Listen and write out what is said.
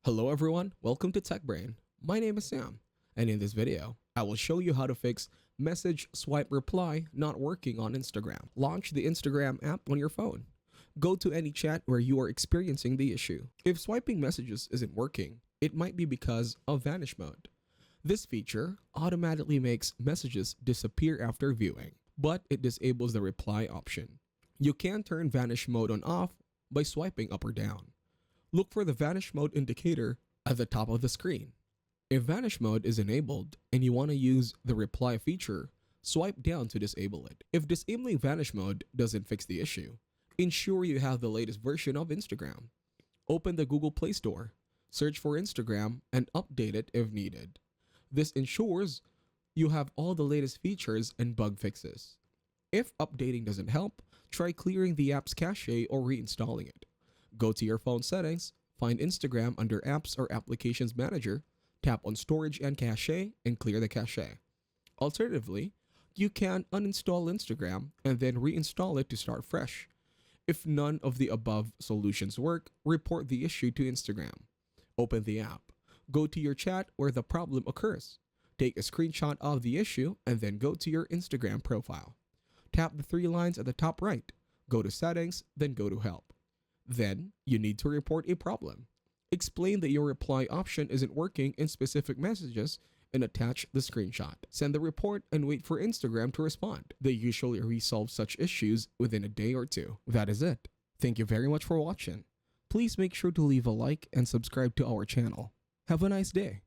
Hello everyone, welcome to TechBrain. My name is Sam, and in this video, I will show you how to fix message swipe reply not working on Instagram. Launch the Instagram app on your phone. Go to any chat where you are experiencing the issue. If swiping messages isn't working, it might be because of vanish mode. This feature automatically makes messages disappear after viewing, but it disables the reply option. You can turn vanish mode on off by swiping up or down. Look for the vanish mode indicator at the top of the screen. If vanish mode is enabled and you want to use the reply feature, swipe down to disable it. If disabling vanish mode doesn't fix the issue, ensure you have the latest version of Instagram. Open the Google Play Store, search for Instagram, and update it if needed. This ensures you have all the latest features and bug fixes. If updating doesn't help, try clearing the app's cache or reinstalling it. Go to your phone settings, find Instagram under Apps or Applications Manager, tap on Storage and Cache, and clear the cache. Alternatively, you can uninstall Instagram and then reinstall it to start fresh. If none of the above solutions work, report the issue to Instagram. Open the app. Go to your chat where the problem occurs. Take a screenshot of the issue and then go to your Instagram profile. Tap the three lines at the top right. Go to Settings, then go to Help. Then, you need to report a problem. Explain that your reply option isn't working in specific messages and attach the screenshot. Send the report and wait for Instagram to respond. They usually resolve such issues within a day or two. That is it. Thank you very much for watching. Please make sure to leave a like and subscribe to our channel. Have a nice day.